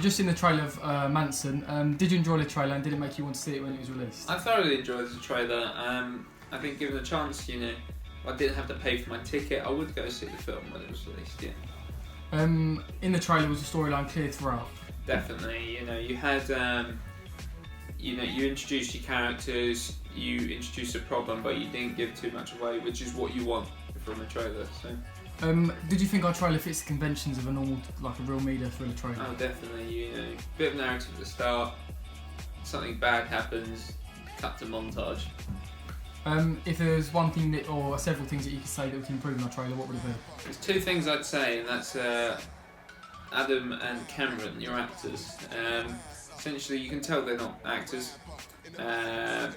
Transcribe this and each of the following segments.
you've just seen the trailer of Manson. Did you enjoy the trailer and did it make you want to see it when it was released? I thoroughly enjoyed the trailer. I think given a chance, you know, if I didn't have to pay for my ticket, I would go see the film when it was released, yeah. In the trailer, was the storyline clear throughout? Definitely, you know, you had, you know, you introduced your characters, you introduced a problem, but you didn't give too much away, which is what you want from a trailer, so. Did you think our trailer fits the conventions of a normal, like a real media thriller trailer? Oh, definitely, you know, bit of narrative at the start, something bad happens, cut to montage. If there was one thing that, or several things that you could say that we can improve in our trailer, what would it be? There's two things I'd say, and that's Adam and Cameron, your actors. Essentially, you can tell they're not actors, and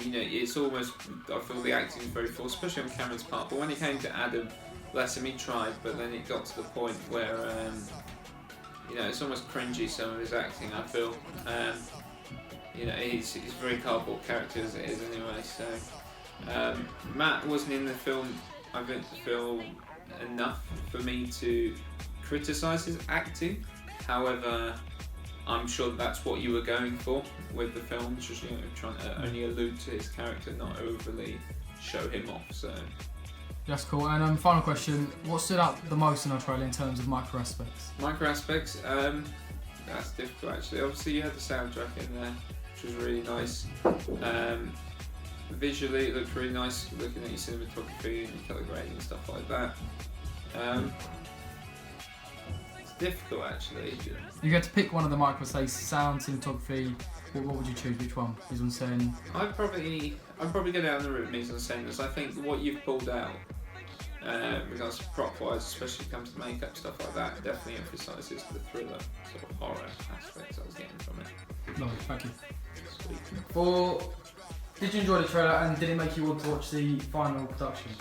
you know, it's almost, I feel the acting is very forced, especially on Cameron's part. But when it came to Adam, bless him, he tried, but then it got to the point where you know, it's almost cringy, some of his acting, I feel. You know, he's a very cardboard character as it is anyway, so Matt wasn't in the film, I didn't feel enough for me to criticise his acting. However, I'm sure that's what you were going for with the film, just, you know, trying to only allude to his character, not overly show him off, so. That's cool. And final question, what stood out the most in our trailer in terms of micro aspects? Micro aspects, that's difficult actually. Obviously you had the soundtrack in there, which was really nice. Visually it looked really nice, looking at your cinematography and your colour grading and stuff like that. It's difficult actually. You get to pick one of the micro, say sound, cinematography. What would you choose? Which one? Mise en scène? I'm probably going down the route of mise en scène, because I think what you've pulled out, regards to prop wise, especially when it comes to makeup, stuff like that, definitely emphasises the thriller sort of horror aspects I was getting from it. Lovely, thank you. Sweet. Did you enjoy the trailer and did it make you want to watch the final production?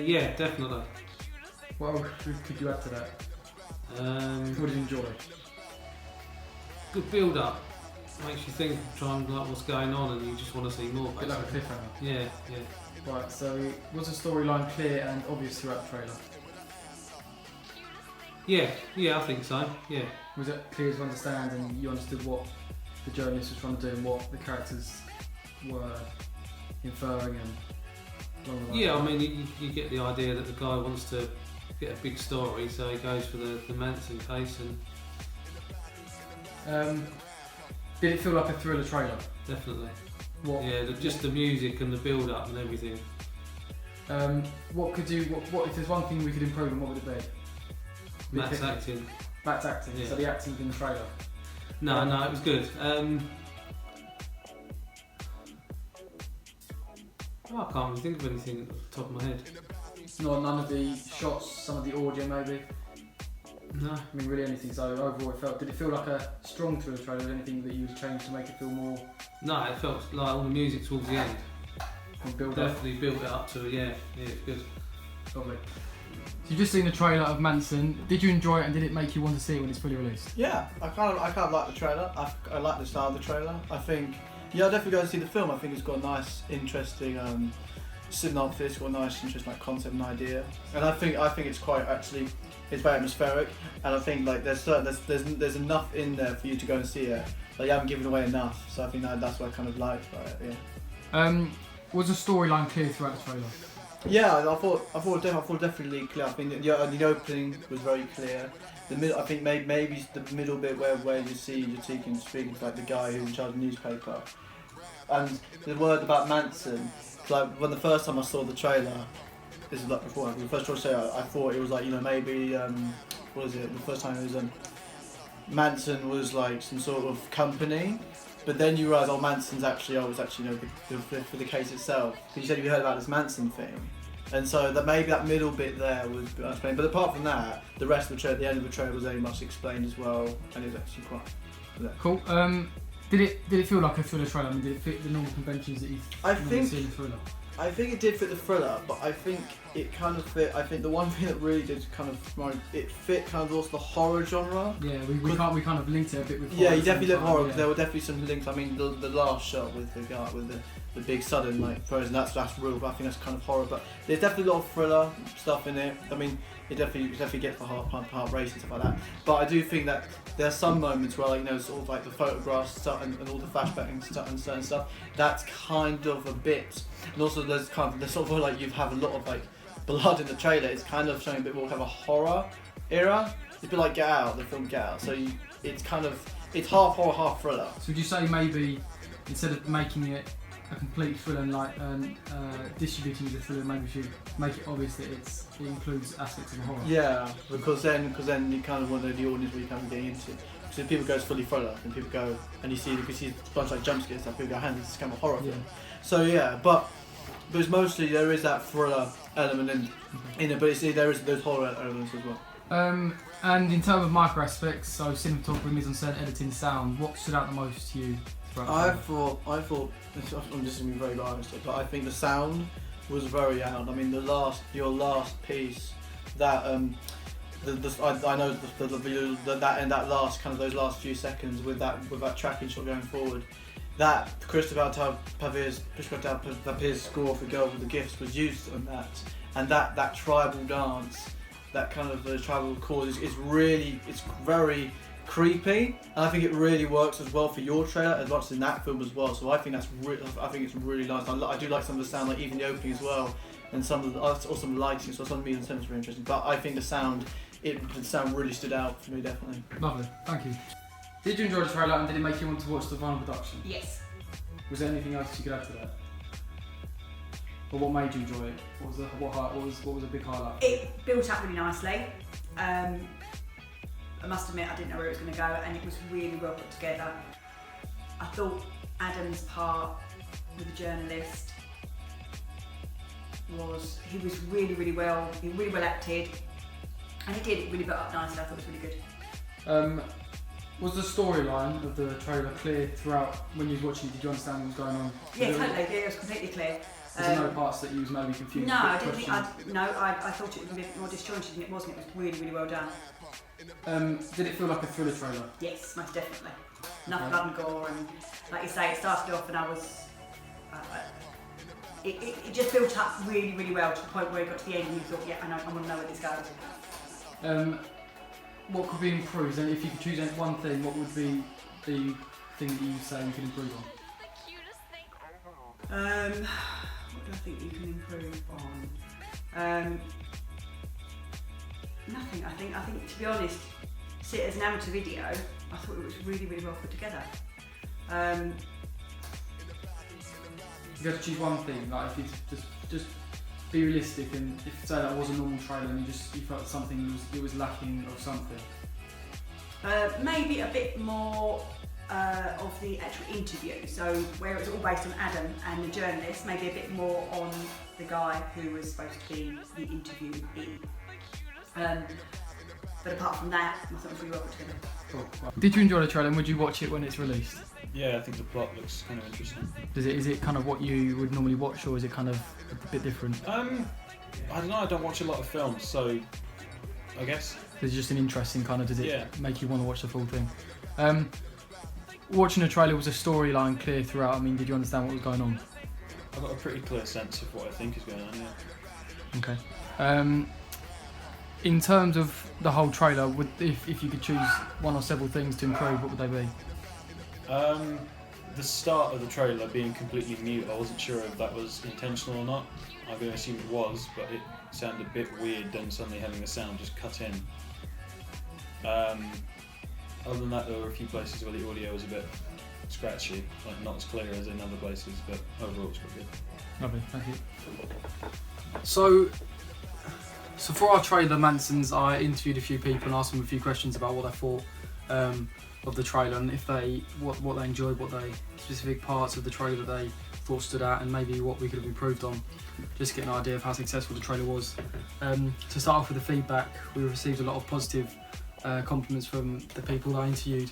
Yeah, definitely. What else could you add to that? What did you enjoy? Good build up. Makes you think, try and like what's going on, and you just want to see more. A bit like a cliffhanger. Yeah. Right, so was the storyline clear and obvious throughout the trailer? Yeah, I think so. Yeah. Was it clear to understand and you understood what the journalist was trying to do and what the characters were inferring and... Yeah, I mean, you get the idea that the guy wants to get a big story, so he goes for the Manson case and... Did it feel like a thriller trailer? Definitely. What? Yeah, just the music and the build-up and everything. What could you? What if there's one thing we could improve on? What would it be? Matt's acting. Matt's acting. Yeah. So the acting in the trailer. No, it was good. I can't really think of anything off the top of my head. None of the shots, some of the audio maybe. No. I mean, really anything. So overall, did it feel like a strong thriller trailer? Anything that you would change to make it feel more? No, it felt like all the music towards the end. Definitely built it up to it's good. Lovely. So you've just seen the trailer of Manson. Did you enjoy it and did it make you want to see it when it's fully released? Yeah, I kind of like the trailer. I like the style of the trailer. I think, I'll definitely go and see the film. I think it's got a nice, interesting synopsis, got a nice, interesting concept and idea. And I think it's quite it's very atmospheric. And I think like there's enough in there for you to go and see it. Like you haven't given away enough, so I think that's what I kind of liked about it. Yeah. Was the storyline clear throughout the trailer? Yeah, I thought definitely clear. I think the opening was very clear. The middle, I think maybe the middle bit where you see Jatikin speaking to like the guy who's in charge of the newspaper, and the word about Manson. Like when the first time I saw the trailer, this is like before the first trailer, I thought it was like maybe what is it? The first time it was Manson was like some sort of company. But then you realise, Manson's actually, for the case itself. Because you said you heard about this Manson thing. And so that maybe that middle bit there was explained. But apart from that, the rest of the trailer, the end of the trailer was very much explained as well. And it was actually quite... Yeah. Cool. Did it feel like a thriller trailer? I mean, did it fit the normal conventions that you've seen in a thriller? I think it did fit the thriller, but I think it kind of fit. I think the one thing that really did kind of it fit kind of also the horror genre. Yeah, we kind of linked it a bit with. Yeah, horror you at the definitely same live horror. time, Because there were definitely some links. I mean, the last shot with the guy with the big sudden like frozen. That's real. But I think that's kind of horror. But there's definitely a lot of thriller stuff in it. I mean, it definitely gets the heart racing and stuff like that. But I do think that there are some moments where, like, you know, sort of like the photographs stuff and all the flashbacking stuff and certain stuff. That's kind of a bit. And also there's sort of like you have a lot of like blood in the trailer. It's kind of showing a bit more kind of a horror era. It's a bit like Get Out, the film Get Out. So it's half horror, half thriller. So would you say maybe instead of making it a complete thriller and like distributing the thriller, maybe we should make it obvious that it includes aspects of horror? Yeah, because then you kind of want to know the audience what you're kind of getting into. Because if people go it's fully thriller, and people go and you see a bunch of like jump scares stuff, people go, "Hands, this is kind of a horror film." Yeah. So yeah, but it's mostly there is that thriller element in it, but there is those horror elements as well. And in terms of micro aspects, so cinematography, mise-en-scène, editing, sound, what stood out the most to you? I thought, I'm just going to be very honest, but I think the sound was very out. I mean, your last piece, that I know that last kind of those last few seconds with that tracking shot going forward, that Christopher Pape's score for Girl with the Gifts was used on that, and that tribal dance, that kind of tribal chord is it's very creepy, and I think it really works as well for your trailer as much as in that film as well. So I think it's really nice. I do like some of the sound, like even the opening as well, and some of the lighting. So some of the music is really interesting. But I think the sound really stood out for me, definitely. Lovely, thank you. Did you enjoy the trailer, and did it make you want to watch the final production? Yes. Was there anything else you could add to that? Or what made you enjoy it? What was a big highlight? It built up really nicely. I must admit I didn't know where it was going to go, and it was really well put together. I thought Adam's part with the journalist was really well acted, and it really built up nicely. I thought it was really good. Was the storyline of the trailer clear throughout when you was watching it? Did you understand what was going on? Yeah, totally. Yeah, it was completely clear. Was there no parts that you was maybe confused? No, I didn't think. I thought it was going to be a bit more disjointed than it wasn't. It was really well done. Did it feel like a thriller trailer? Yes, most definitely. Enough blood and gore, and like you say, it started off and I was. It just built up really well to the point where it got to the end and you thought, yeah, I want to know where this goes. What could be improved? And if you could choose one thing, what would be the thing that you say you could improve on? What do I think you can improve on? Nothing. I think to be honest, see it as an amateur video, I thought it was really well put together. If you had to choose one thing, like if you just be realistic, and if say that was a normal trailer and you felt something was lacking of something. Maybe a bit more of the actual interview. So where it's all based on Adam and the journalist, maybe a bit more on the guy who was supposed to be the interviewee. But apart from that, I thought it was really well put together. Cool. Well, did you enjoy the trailer, and would you watch it when it's released? Yeah, I think the plot looks kind of interesting. Is it kind of what you would normally watch, or is it kind of a bit different? I don't know, I don't watch a lot of films, so I guess. Is it just an interesting kind of, does it Yeah. make you want to watch the full thing? Watching the trailer, was a storyline clear throughout? I mean, did you understand what was going on? I got a pretty clear sense of what I think is going on, yeah. Okay. In terms of the whole trailer, if you could choose one or several things to improve, what would they be? The start of the trailer being completely mute, I wasn't sure if that was intentional or not. I'm going to assume it was, but it sounded a bit weird then suddenly having the sound just cut in. Other than that, there were a few places where the audio was a bit scratchy, like not as clear as in other places, but overall it's quite good. Lovely, thank you. So for our trailer, Manson's, I interviewed a few people and asked them a few questions about what they thought of the trailer, and if what they enjoyed, what specific parts of the trailer they thought stood out, and maybe what we could have improved on, just to get an idea of how successful the trailer was. To start off with the feedback, we received a lot of positive compliments from the people I interviewed,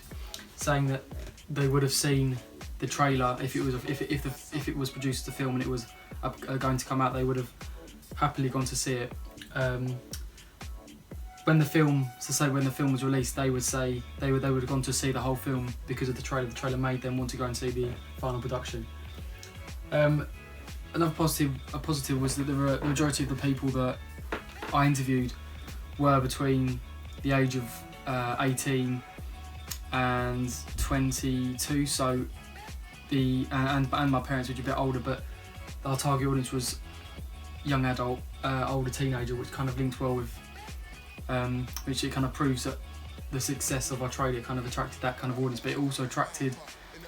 saying that they would have seen the trailer if it was produced as a film and it was are going to come out, they would have happily gone to see it. When the film was released, they would say they would have gone to see the whole film because of the trailer. The trailer made them want to go and see the final production. Another positive was that the majority of the people that I interviewed were between the age of 18 and 22. So and my parents, which are a bit older, but our target audience was young adult, older teenager, which kind of linked well with. Which it kind of proves that the success of our trailer kind of attracted that kind of audience, but it also attracted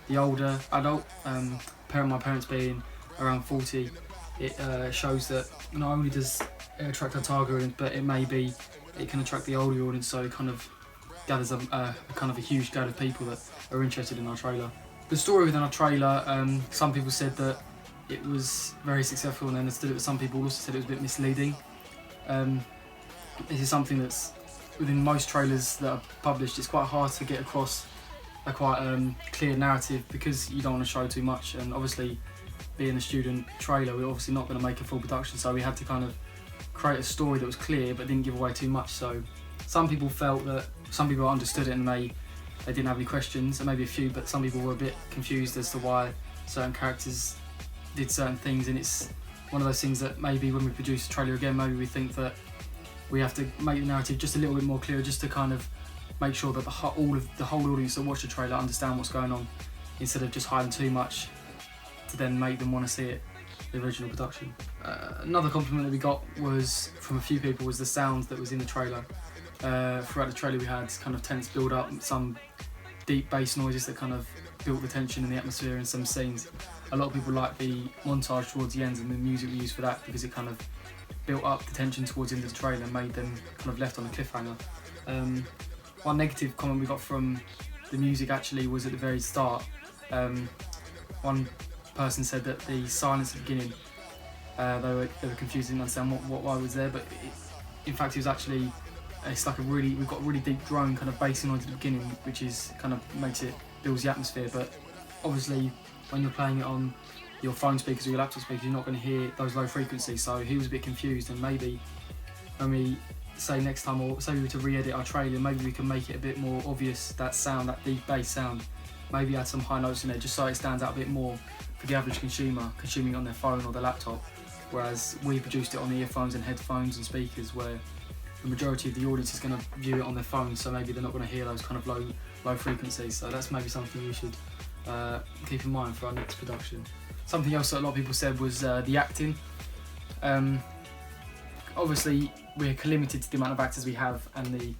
the older adult. My parents being around 40, it shows that not only does it attract our target audience, but it can attract the older audience, so it kind of gathers a kind of a huge group of people that are interested in our trailer. The story within our trailer, some people said that it was very successful and understood it, but some people also said it was a bit misleading. This is something that's within most trailers that are published. It's quite hard to get across a quite clear narrative because you don't want to show too much, and obviously being a student trailer, we're obviously not going to make a full production, so we had to kind of create a story that was clear but didn't give away too much. So some people understood it and they didn't have any questions, and maybe a few, but some people were a bit confused as to why certain characters did certain things, and it's one of those things that maybe when we produce a trailer again, maybe we think that we have to make the narrative just a little bit more clear, just to kind of make sure that the whole audience that watch the trailer understand what's going on, instead of just hiding too much to then make them want to see it, the original production. Another compliment that we got was from a few people was the sound that was in the trailer. Throughout the trailer we had kind of tense build up, some deep bass noises that kind of built the tension in the atmosphere in some scenes. A lot of people liked the montage towards the end and the music we used for that because it kind of built up the tension towards the end of the trailer and made them kind of left on a cliffhanger. One negative comment we got from the music actually was at the very start. One person said that the silence at the beginning, they were confused, didn't understand why was there, but in fact it was actually, it's like we've got a really deep drone kind of bass noise at the beginning, which is kind of builds the atmosphere, but obviously when you're playing it on your phone speakers or your laptop speakers, you're not going to hear those low frequencies, so he was a bit confused, and maybe when we say next time, or say we were to re-edit our trailer, maybe we can make it a bit more obvious, that sound, that deep bass sound, maybe add some high notes in there just so it stands out a bit more for the average consumer consuming it on their phone or their laptop, whereas we produced it on earphones and headphones and speakers where the majority of the audience is going to view it on their phone, so maybe they're not going to hear those kind of low frequencies, so that's maybe something we should keep in mind for our next production. Something else that a lot of people said was the acting. Obviously we're limited to the amount of actors we have and the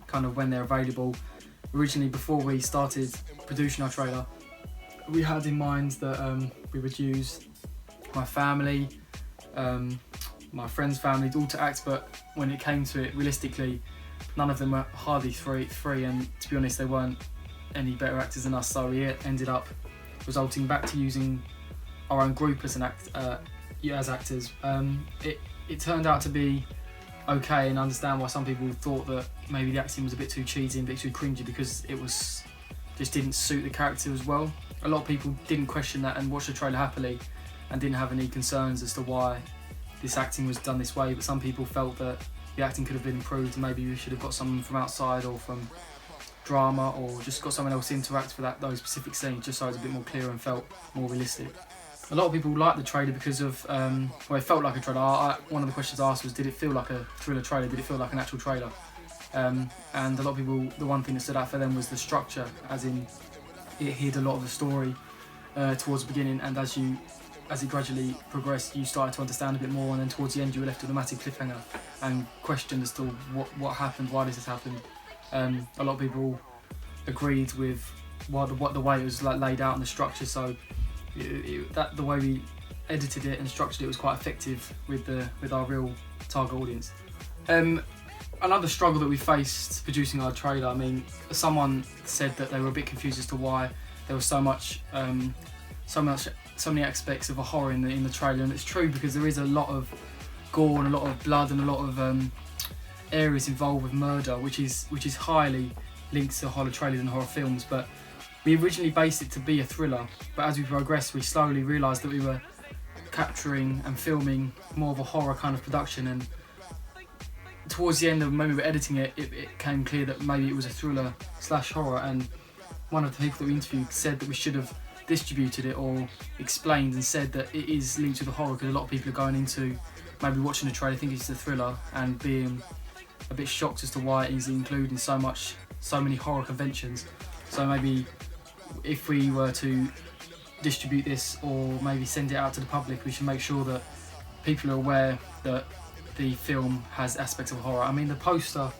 kind of when they're available. Originally, before we started producing our trailer, we had in mind that we would use my family, my friends' families all to act, but when it came to it, realistically, none of them were hardly three, and to be honest, they weren't any better actors than us, so we ended up resulting back to using our own group as as actors. It turned out to be okay, and I understand why some people thought that maybe the acting was a bit too cheesy and a bit too cringy because it was just didn't suit the character as well. A lot of people didn't question that and watched the trailer happily and didn't have any concerns as to why this acting was done this way, but some people felt that the acting could have been improved and maybe we should have got someone from outside or from drama or just got someone else in to act for those specific scenes just so it was a bit more clear and felt more realistic. A lot of people liked the trailer because of, it felt like a trailer. One of the questions I asked was, did it feel like a thriller trailer? Did it feel like an actual trailer? And a lot of people, the one thing that stood out for them was the structure, as in it hid a lot of the story towards the beginning, and as it gradually progressed, you started to understand a bit more, and then towards the end you were left with a massive cliffhanger and questioned as to what happened, why this has happened. A lot of people agreed with the way it was laid out and the structure, so the way we edited it and structured it was quite effective with our real target audience. Another struggle that we faced producing our trailer, I mean, someone said that they were a bit confused as to why there was so many aspects of a horror in the trailer, and it's true because there is a lot of gore and a lot of blood and a lot of areas involved with murder, which is highly linked to horror trailers and horror films. But we originally based it to be a thriller, but as we progressed, we slowly realised that we were capturing and filming more of a horror kind of production, and towards the end of when we were editing it, it became clear that maybe it was a thriller / horror, and one of the people that we interviewed said that we should have distributed it or explained and said that it is linked to the horror, because a lot of people are going into maybe watching the trailer thinking it's a thriller and being a bit shocked as to why it is including so many horror conventions. So maybe if we were to distribute this or maybe send it out to the public, we should make sure that people are aware that the film has aspects of horror. I mean, the poster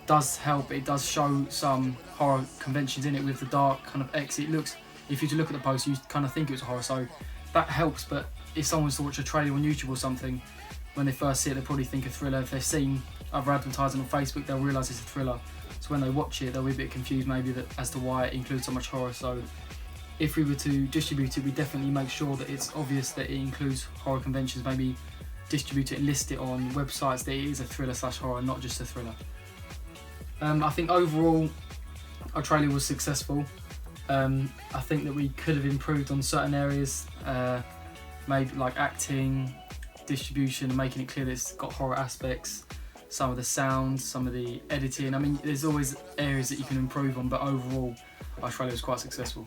does help, it does show some horror conventions in it with the dark kind of X. It looks, if you look at the poster, you kind of think it's horror, so that helps. But if someone was to watch a trailer on YouTube or something, when they first see it, they'll probably think a thriller. If they've seen other advertising on Facebook, they'll realise it's a thriller. So when they watch it, they'll be a bit confused maybe as to why it includes so much horror. So if we were to distribute it, we definitely make sure that it's obvious that it includes horror conventions. Maybe distribute it and list it on websites that it is a thriller / horror, not just a thriller. I think overall our trailer was successful. I think that we could have improved on certain areas, maybe like acting, distribution, and making it clear that it's got horror aspects, some of the sounds, some of the editing. I mean, there's always areas that you can improve on, but overall our trailer was quite successful.